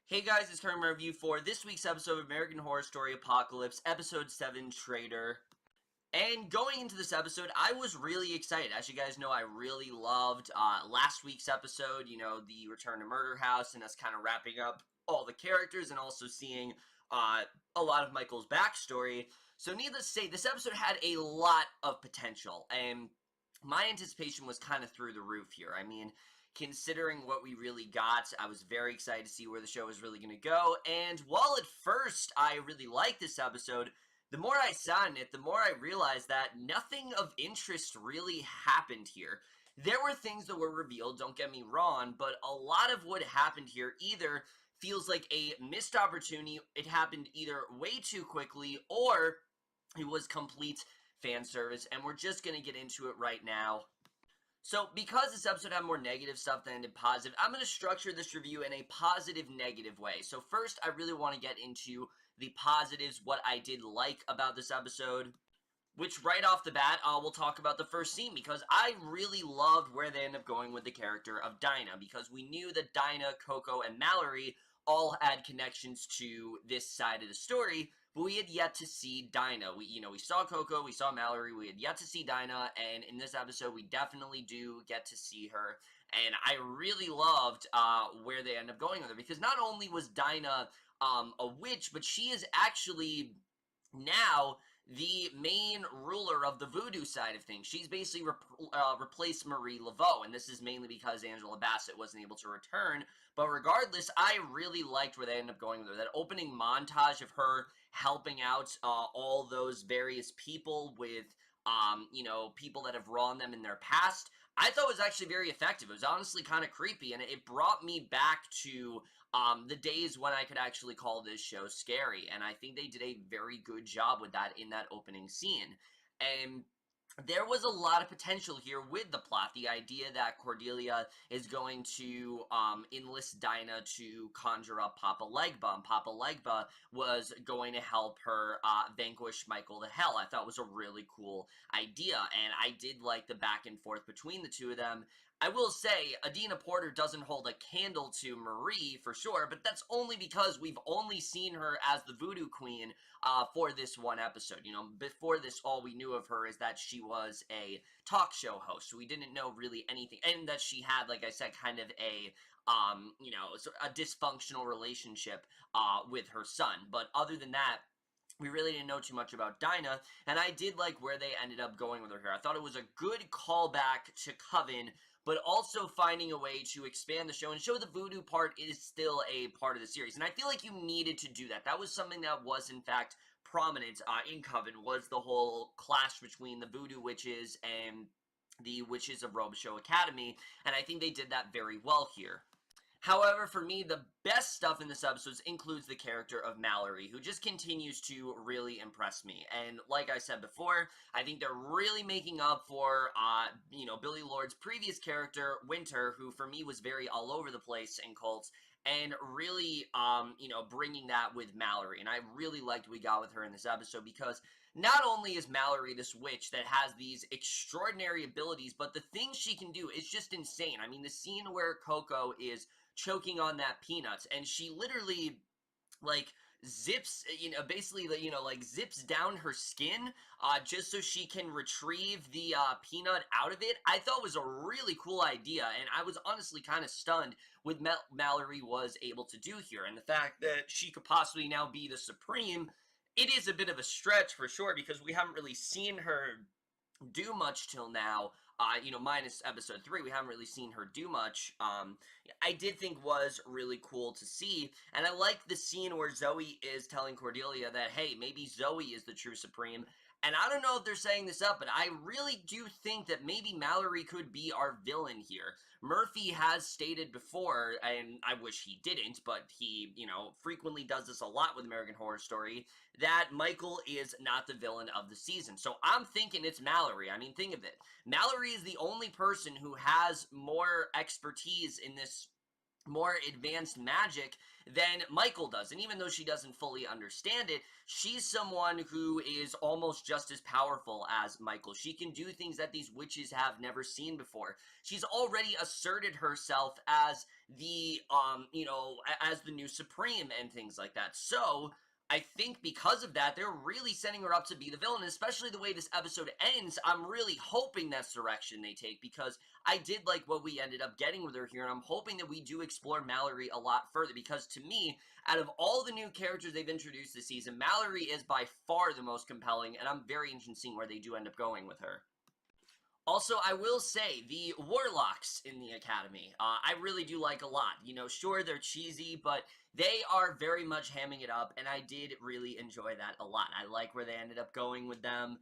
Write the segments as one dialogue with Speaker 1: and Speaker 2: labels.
Speaker 1: Hey guys, it's Current Review for this week's episode of American Horror Story Apocalypse, Episode 7, Traitor. And going into this episode, I was really excited. As you guys know, I really loved last week's episode, the return to Murder House, and us kind of wrapping up all the characters and also seeing a lot of Michael's backstory. So needless to say, this episode had a lot of potential, and my anticipation was kind of through the roof here. I mean, considering what we really got, I was very excited to see where the show was really going to go. And while at first I really liked this episode, the more I sat in it, the more I realized that nothing of interest really happened here. There were things that were revealed, don't get me wrong, but a lot of what happened here either feels like a missed opportunity, it happened either way too quickly, or it was complete fan service, and we're just going to get into it right now. So, because this episode had more negative stuff than it did positive, I'm going to structure this review in a positive-negative way. So first, I really want to get into the positives, what I did like about this episode, which right off the bat, we'll talk about the first scene, because I really loved where they end up going with the character of Dinah, because we knew that Dinah, Coco, and Mallory all had connections to this side of the story, but we had yet to see Dinah. We saw Coco, we saw Mallory, we had yet to see Dinah, and in this episode, we definitely do get to see her, and I really loved where they end up going with her, because not only was Dinah a witch, but she is actually now the main ruler of the voodoo side of things. She's basically replaced Marie Laveau, and this is mainly because Angela Bassett wasn't able to return. But regardless, I really liked where they ended up going with her. That opening montage of her helping out all those various people with, people that have wronged them in their past, I thought was actually very effective. It was honestly kind of creepy, and it brought me back to the days when I could actually call this show scary, and I think they did a very good job with that in that opening scene. And there was a lot of potential here with the plot. The idea that Cordelia is going to enlist Dinah to conjure up Papa Legba, and Papa Legba was going to help her vanquish Michael to hell. I thought was a really cool idea, and I did like the back and forth between the two of them. I will say, Adina Porter doesn't hold a candle to Marie, for sure, but that's only because we've only seen her as the Voodoo Queen for this one episode. Before this, all we knew of her is that she was a talk show host, so we didn't know really anything, and that she had, like I said, kind of a dysfunctional relationship with her son. But other than that, we really didn't know too much about Dinah, and I did like where they ended up going with her here. I thought it was a good callback to Coven, but also finding a way to expand the show and show the voodoo part is still a part of the series. And I feel like you needed to do that. That was something that was, in fact, prominent in Coven, was the whole clash between the voodoo witches and the Witches of Robichaux Academy, and I think they did that very well here. However, for me, the best stuff in this episode includes the character of Mallory, who just continues to really impress me. And like I said before, I think they're really making up for, Billie Lourd's previous character, Winter, who for me was very all over the place in Cults, and really, bringing that with Mallory. And I really liked what we got with her in this episode, because not only is Mallory this witch that has these extraordinary abilities, but the things she can do is just insane. I mean, the scene where Coco is choking on that peanut, and she literally, zips, basically, zips down her skin, just so she can retrieve the, peanut out of it. I thought was a really cool idea, and I was honestly kind of stunned with Mallory was able to do here, and the fact that she could possibly now be the Supreme. It is a bit of a stretch for sure, because we haven't really seen her do much till now, minus episode 3, we haven't really seen her do much. I did think was really cool to see, and I like the scene where Zoe is telling Cordelia that, hey, maybe Zoe is the true Supreme, and I don't know if they're saying this up, but I really do think that maybe Mallory could be our villain here. Murphy has stated before, and I wish he didn't, but he, frequently does this a lot with American Horror Story, that Michael is not the villain of the season. So I'm thinking it's Mallory. I mean, think of it. Mallory is the only person who has more expertise in this more advanced magic than Michael does. And even though she doesn't fully understand it, she's someone who is almost just as powerful as Michael. She can do things that these witches have never seen before. She's already asserted herself as the, as the new Supreme and things like that. So, I think because of that, they're really setting her up to be the villain, especially the way this episode ends. I'm really hoping that's the direction they take, because I did like what we ended up getting with her here, and I'm hoping that we do explore Mallory a lot further, because to me, out of all the new characters they've introduced this season, Mallory is by far the most compelling, and I'm very interested in seeing where they do end up going with her. Also, I will say, the warlocks in the academy, I really do like a lot. You know, sure, they're cheesy, but they are very much hamming it up, and I did really enjoy that a lot. I like where they ended up going with them.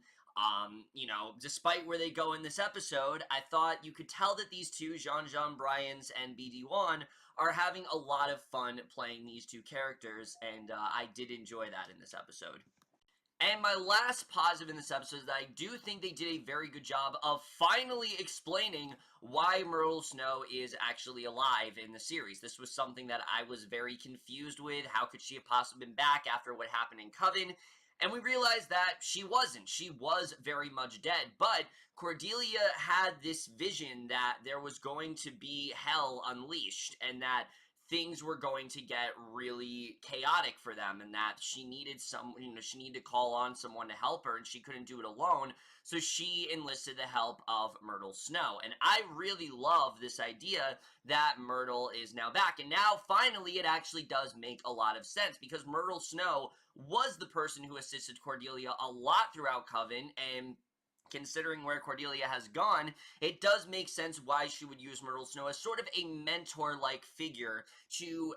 Speaker 1: Despite where they go in this episode, I thought you could tell that these two, Jean Bryans and BD1, are having a lot of fun playing these two characters, and I did enjoy that in this episode. And my last positive in this episode is that I do think they did a very good job of finally explaining why Myrtle Snow is actually alive in the series. This was something that I was very confused with. How could she have possibly been back after what happened in Coven? And we realized that she wasn't. She was very much dead. But Cordelia had this vision that there was going to be hell unleashed, and that things were going to get really chaotic for them, and that she needed she needed to call on someone to help her, and she couldn't do it alone, so she enlisted the help of Myrtle Snow. And I really love this idea that Myrtle is now back, and now finally it actually does make a lot of sense, because Myrtle Snow was the person who assisted Cordelia a lot throughout Coven, and considering where Cordelia has gone, it does make sense why she would use Myrtle Snow as sort of a mentor-like figure to,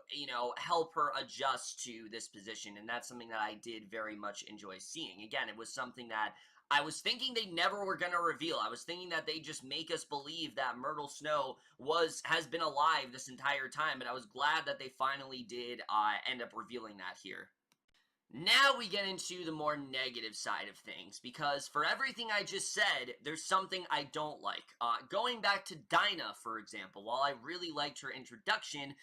Speaker 1: help her adjust to this position, and that's something that I did very much enjoy seeing. Again, it was something that I was thinking they never were going to reveal. I was thinking that they just make us believe that Myrtle Snow has been alive this entire time, but I was glad that they finally did end up revealing that here. Now we get into the more negative side of things, because for everything I just said, there's something I don't like. Going back to Dinah, for example, while I really liked her introduction,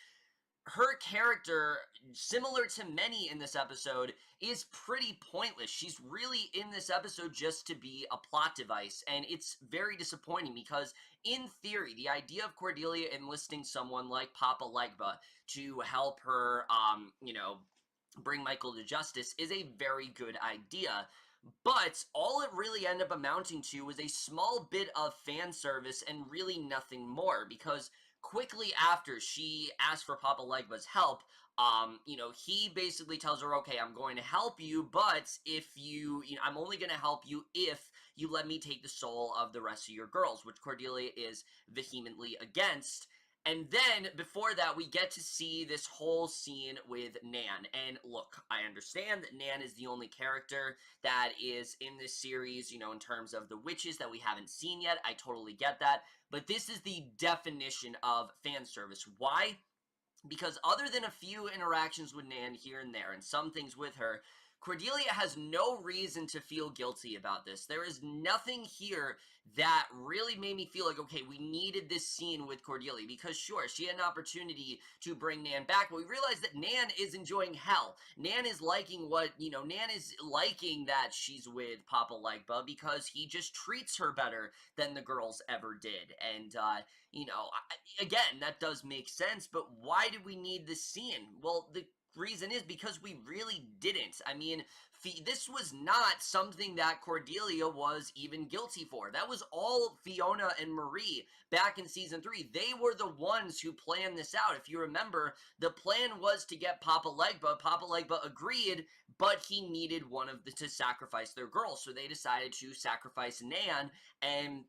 Speaker 1: her character, similar to many in this episode, is pretty pointless. She's really in this episode just to be a plot device, and it's very disappointing, because in theory, the idea of Cordelia enlisting someone like Papa Legba to help her, bring Michael to justice is a very good idea. But all it really ended up amounting to was a small bit of fan service and really nothing more, because quickly after she asked for Papa Legba's help, he basically tells her, okay, I'm going to help you, but I'm only going to help you if you let me take the soul of the rest of your girls, which Cordelia is vehemently against. And then, before that, we get to see this whole scene with Nan. And look, I understand that Nan is the only character that is in this series, in terms of the witches that we haven't seen yet. I totally get that. But this is the definition of fan service. Why? Because other than a few interactions with Nan here and there, and some things with her, Cordelia has no reason to feel guilty about this. There is nothing here that really made me feel like, okay, we needed this scene with Cordelia, because sure, she had an opportunity to bring Nan back, but we realized that Nan is enjoying hell. Nan is liking Nan is liking that she's with Papa Legba, because he just treats her better than the girls ever did. And, again, that does make sense, but why did we need this scene? Well, the reason is because we really didn't. I mean, this was not something that Cordelia was even guilty for. That was all Fiona and Marie back in season 3. They were the ones who planned this out. If you remember, the plan was to get Papa Legba. Papa Legba agreed, but he needed to sacrifice their girls. So they decided to sacrifice Nan, and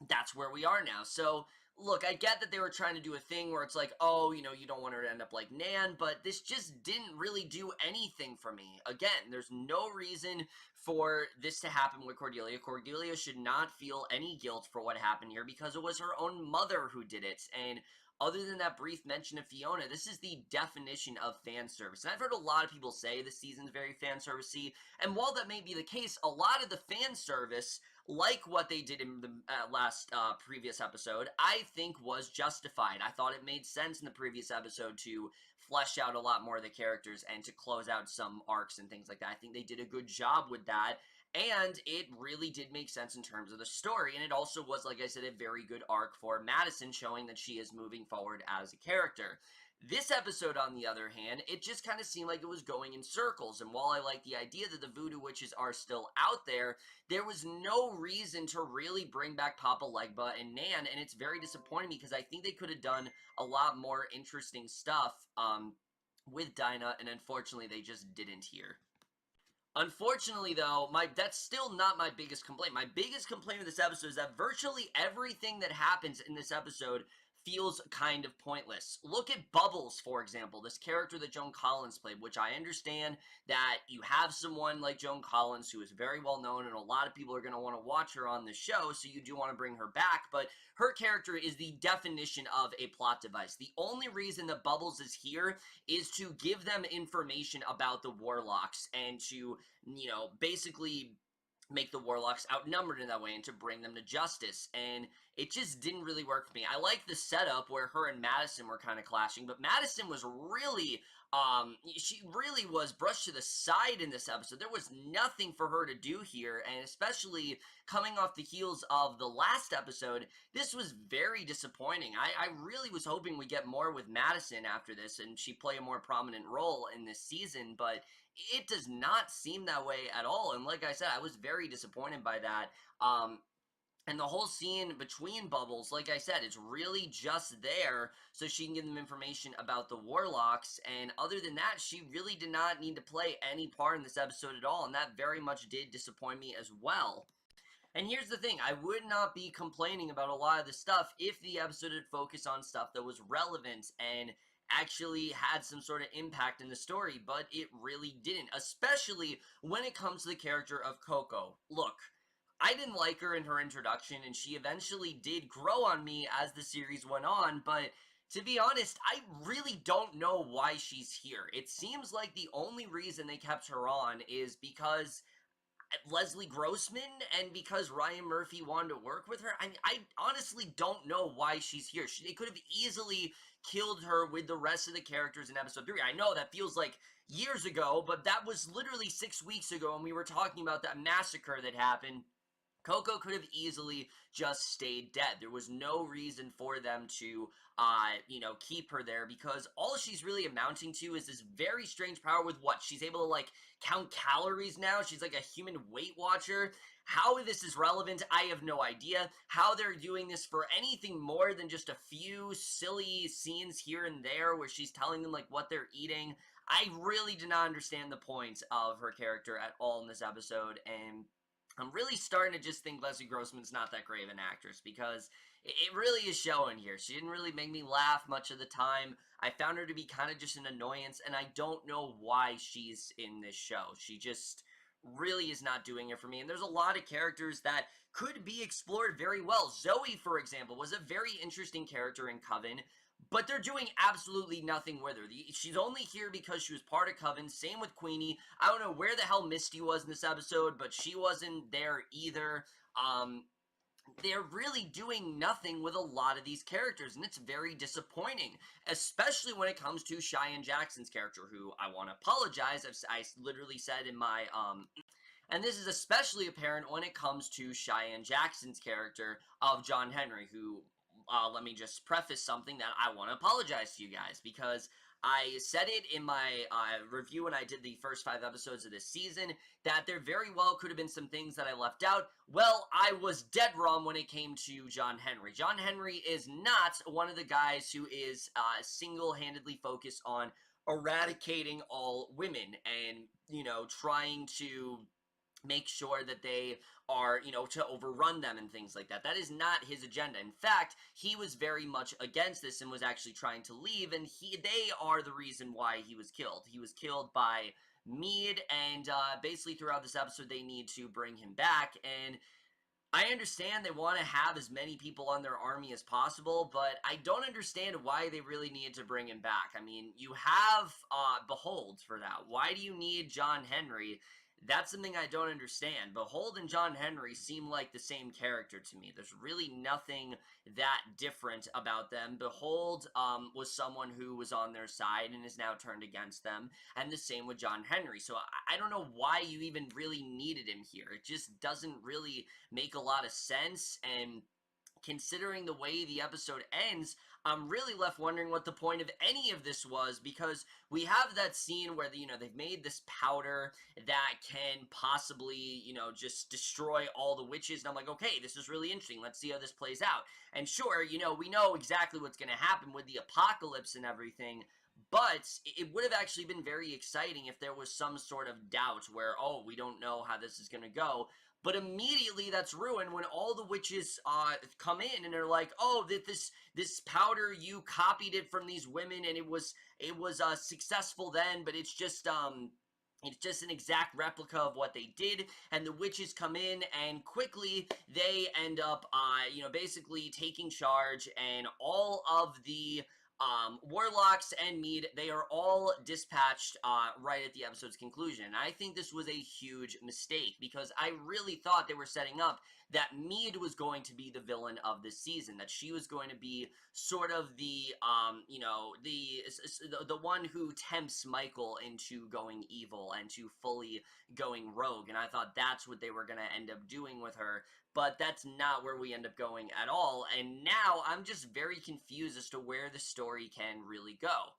Speaker 1: that's where we are now. So look, I get that they were trying to do a thing where it's like, oh, you don't want her to end up like Nan, but this just didn't really do anything for me. Again, there's no reason for this to happen with Cordelia. Cordelia should not feel any guilt for what happened here, because it was her own mother who did it. And other than that brief mention of Fiona, this is the definition of fan service. And I've heard a lot of people say this season's very fan servicey, and while that may be the case, a lot of the fan service like what they did in the last previous episode, I think was justified. I thought it made sense in the previous episode to flesh out a lot more of the characters and to close out some arcs and things like that. I think they did a good job with that. And it really did make sense in terms of the story. And it also was, like I said, a very good arc for Madison, showing that she is moving forward as a character. This episode, on the other hand, it just kind of seemed like it was going in circles. And while I like the idea that the voodoo witches are still out there, there was no reason to really bring back Papa Legba and Nan. And it's very disappointing because I think they could have done a lot more interesting stuff with Dinah. And unfortunately, they just didn't here. Unfortunately, though, that's still not my biggest complaint. My biggest complaint with this episode is that virtually everything that happens in this episode feels kind of pointless. Look at Bubbles, for example, this character that Joan Collins played, which I understand that you have someone like Joan Collins who is very well known, and a lot of people are going to want to watch her on the show, so you do want to bring her back, but her character is the definition of a plot device. The only reason that Bubbles is here is to give them information about the Warlocks and to, you know, basically make the Warlocks outnumbered in that way and to bring them to justice, and it just didn't really work for me. I like the setup where her and Madison were kind of clashing, but Madison was really, she really was brushed to the side in this episode. There was nothing for her to do here, and especially coming off the heels of the last episode, this was very disappointing. I really was hoping we get more with Madison after this, and she play a more prominent role in this season, but it does not seem that way at all, and like I said, I was very disappointed by that. And the whole scene between Bubbles, like I said, it's really just there so she can give them information about the Warlocks, and other than that, she really did not need to play any part in this episode at all, and that very much did disappoint me as well. And here's the thing, I would not be complaining about a lot of this stuff if the episode had focused on stuff that was relevant and actually had some sort of impact in the story, but it really didn't, especially when it comes to the character of Coco. Look, I didn't like her in her introduction, and she eventually did grow on me as the series went on, but to be honest, I really don't know why she's here. It seems like the only reason they kept her on is because Leslie Grossman and because Ryan Murphy wanted to work with her. I honestly don't know why she's here. They could have easily killed her with the rest of the characters in episode 3. I know that feels like years ago, but that was literally 6 weeks ago, and we were talking about that massacre that happened. Coco could have easily just stayed dead. There was no reason for them to, you know, keep her there, because all she's really amounting to is this very strange power with what? She's able to, like, count calories now? She's like a human Weight Watcher? How this is relevant, I have no idea. How they're doing this for anything more than just a few silly scenes here and there where she's telling them, like, what they're eating. I really do not understand the point of her character at all in this episode, and I'm really starting to just think Leslie Grossman's not that great of an actress, because it really is showing here. She didn't really make me laugh much of the time. I found her to be kind of just an annoyance, and I don't know why she's in this show. She just really is not doing it for me, and there's a lot of characters that could be explored very well. Zoe, for example, was a very interesting character in Coven, but they're doing absolutely nothing with her. She's only here because she was part of Coven. Same with Queenie. I don't know where the hell Misty was in this episode, but she wasn't there either. They're really doing nothing with a lot of these characters, and it's very disappointing, especially when it comes to Cheyenne Jackson's character, who I want to apologize. I literally said in my, and this is especially apparent when it comes to Cheyenne Jackson's character of John Henry, who, let me just preface something that I want to apologize to you guys, because I said it in my review when I did the first 5 episodes of this season, that there very well could have been some things that I left out. Well, I was dead wrong when it came to John Henry. John Henry is not one of the guys who is single-handedly focused on eradicating all women and, you know, trying to make sure that they are, you know, to overrun them and things like that. That is not his agenda. In fact, he was very much against this and was actually trying to leave, and they are the reason why he was killed. He was killed by Meade, and basically throughout this episode, they need to bring him back, and I understand they want to have as many people on their army as possible, but I don't understand why they really need to bring him back. I mean, you have Behold for that. Why do you need John Henry? That's something I don't understand. Behold and John Henry seem like the same character to me. There's really nothing that different about them. Behold was someone who was on their side and is now turned against them, and the same with John Henry. So I don't know why you even really needed him here. It just doesn't really make a lot of sense, and considering the way the episode ends, I'm really left wondering what the point of any of this was, because we have that scene where, they've made this powder that can possibly, just destroy all the witches, and I'm like, okay, this is really interesting. Let's see how this plays out. And sure, we know exactly what's going to happen with the apocalypse and everything, but it would have actually been very exciting if there was some sort of doubt where, oh, we don't know how this is going to go. But immediately that's ruined when all the witches come in and they're like, "Oh, this powder, you copied it from these women, and it was successful then, but it's just an exact replica of what they did." And the witches come in, and quickly they end up, basically taking charge, and all of the Warlocks and Mead, they are all dispatched right at the episode's conclusion. And I think this was a huge mistake, because I really thought they were setting up that Mead was going to be the villain of this season, that she was going to be sort of the one who tempts Michael into going evil and to fully going rogue. And I thought that's what they were going to end up doing with her, but that's not where we end up going at all. And now I'm just very confused as to where the story can really go.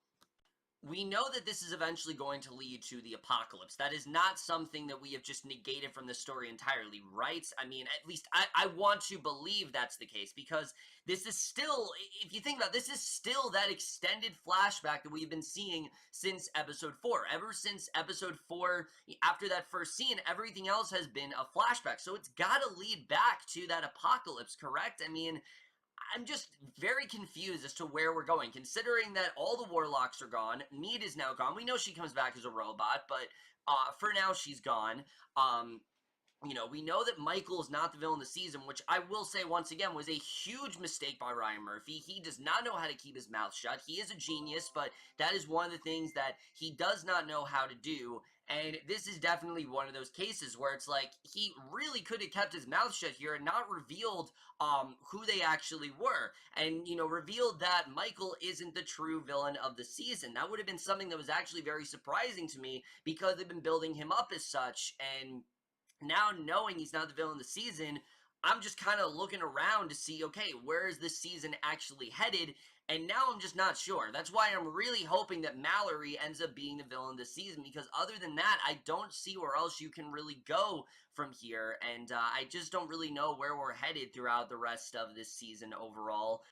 Speaker 1: We know that this is eventually going to lead to the apocalypse. That is not something that we have just negated from the story entirely, right? I mean, at least I want to believe that's the case, because this is still, if you think about it, this is still that extended flashback that we've been seeing since episode 4. Ever since episode 4, after that first scene, everything else has been a flashback. So it's got to lead back to that apocalypse, correct? I mean, I'm just very confused as to where we're going, considering that all the Warlocks are gone. Mead is now gone. We know she comes back as a robot, but for now she's gone. We know that Michael is not the villain of the season, which I will say once again was a huge mistake by Ryan Murphy. He does not know how to keep his mouth shut. He is a genius, but that is one of the things that he does not know how to do. And this is definitely one of those cases where it's like he really could have kept his mouth shut here and not revealed who they actually were, and revealed that Michael isn't the true villain of the season. That would have been something that was actually very surprising to me, because they've been building him up as such, and now knowing he's not the villain of the season, I'm just kind of looking around to see, okay, where is this season actually headed? And now I'm just not sure. That's why I'm really hoping that Mallory ends up being the villain of the season, because other than that, I don't see where else you can really go from here, and I just don't really know where we're headed throughout the rest of this season overall.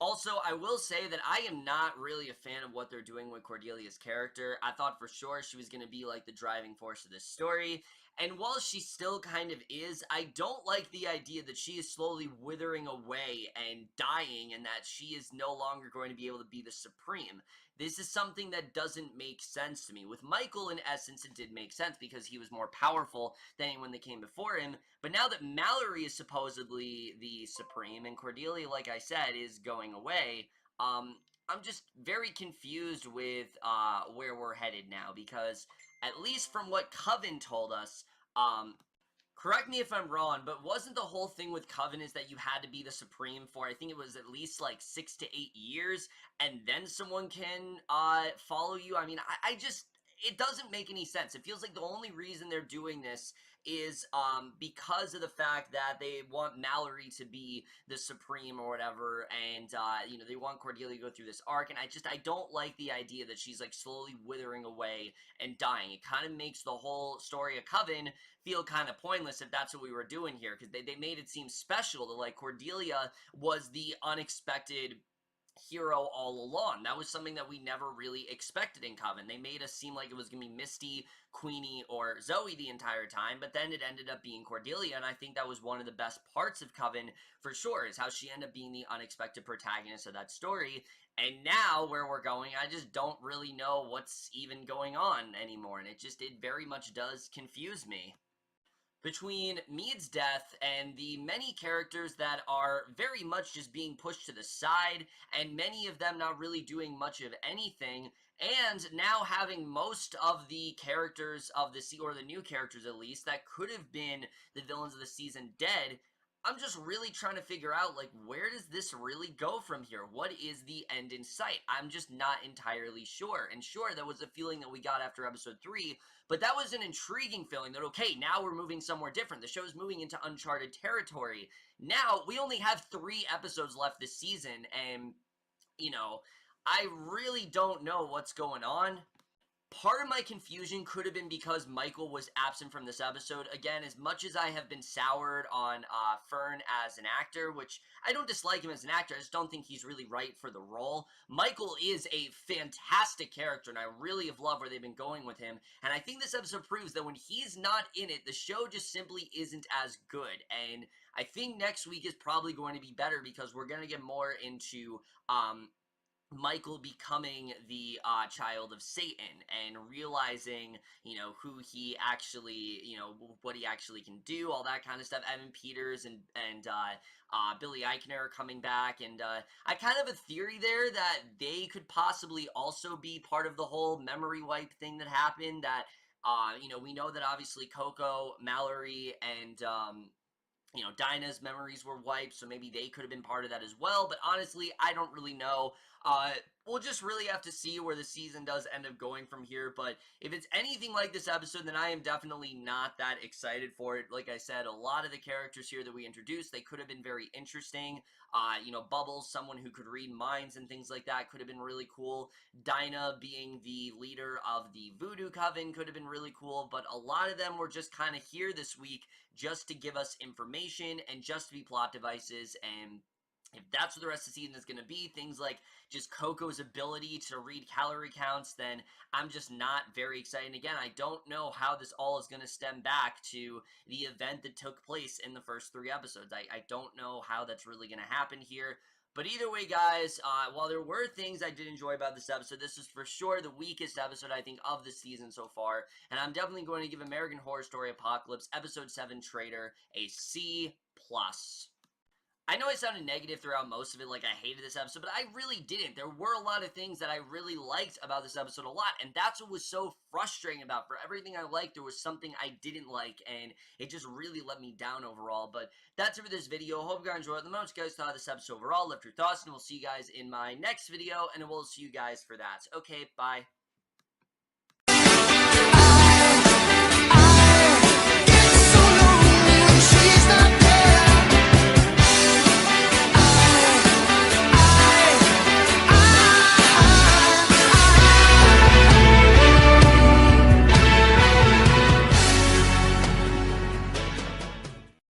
Speaker 1: Also, I will say that I am not really a fan of what they're doing with Cordelia's character. I thought for sure she was going to be like the driving force of this story, and while she still kind of is, I don't like the idea that she is slowly withering away and dying, and that she is no longer going to be able to be the Supreme. This is something that doesn't make sense to me. With Michael, in essence, it did make sense, because he was more powerful than anyone that came before him, but now that Mallory is supposedly the Supreme, and Cordelia, like I said, is going away, I'm just very confused with where we're headed now, because at least from what Coven told us, correct me if I'm wrong, but wasn't the whole thing with Coven is that you had to be the Supreme for, I think it was at least like 6 to 8 years, and then someone can follow you? I mean, I just, it doesn't make any sense. It feels like the only reason they're doing this is because of the fact that they want Mallory to be the Supreme or whatever, and they want Cordelia to go through this arc, and I don't like the idea that she's like slowly withering away and dying. It kind of makes the whole story of Coven feel kind of pointless if that's what we were doing here, because they made it seem special that like Cordelia was the unexpected hero all along. That was something that we never really expected in Coven. They made us seem like it was going to be Misty, Queenie, or Zoe the entire time, but then it ended up being Cordelia, and I think that was one of the best parts of Coven, for sure, is how she ended up being the unexpected protagonist of that story. And now, where we're going, I just don't really know what's even going on anymore, and it very much does confuse me. Between Mead's death and the many characters that are very much just being pushed to the side, and many of them not really doing much of anything, And now having most of the characters of the or the new characters at least, that could have been the villains of the season dead, I'm just really trying to figure out, like, where does this really go from here? What is the end in sight? I'm just not entirely sure. And sure, that was a feeling that we got after episode 3, but that was an intriguing feeling that, okay, now we're moving somewhere different. The show's moving into uncharted territory. Now, we only have 3 episodes left this season, and, you know, I really don't know what's going on. Part of my confusion could have been because Michael was absent from this episode. Again, as much as I have been soured on Fern as an actor, which I don't dislike him as an actor, I just don't think he's really right for the role. Michael is a fantastic character, and I really have loved where they've been going with him. And I think this episode proves that when he's not in it, the show just simply isn't as good. And I think next week is probably going to be better because we're going to get more into Michael becoming the child of Satan and realizing, who he actually, what he actually can do, all that kind of stuff. Evan Peters and Billie Eichner are coming back, and I kind of have a theory there that they could possibly also be part of the whole memory wipe thing that happened. That we know that obviously Coco, Mallory, and Dinah's memories were wiped, so maybe they could have been part of that as well, but honestly, I don't really know. We'll just really have to see where the season does end up going from here, but if it's anything like this episode, then I am definitely not that excited for it. Like I said, a lot of the characters here that we introduced, they could have been very interesting. Bubbles, someone who could read minds and things like that, could have been really cool. Dinah being the leader of the Voodoo Coven could have been really cool, but a lot of them were just kind of here this week just to give us information and just to be plot devices. And if that's what the rest of the season is going to be, things like just Coco's ability to read calorie counts, then I'm just not very excited. And again, I don't know how this all is going to stem back to the event that took place in the first 3 episodes. I don't know how that's really going to happen here. But either way, guys, while there were things I did enjoy about this episode, this is for sure the weakest episode, I think, of the season so far. And I'm definitely going to give American Horror Story Apocalypse Episode 7 Traitor a C+. I know I sounded negative throughout most of it, like I hated this episode, but I really didn't. There were a lot of things that I really liked about this episode a lot, and that's what was so frustrating about. For everything I liked, there was something I didn't like, and it just really let me down overall. But that's it for this video. Hope you guys enjoyed it. Let me know what you guys thought of this episode overall. Left your thoughts, and we'll see you guys in my next video, and we'll see you guys for that. Okay, bye.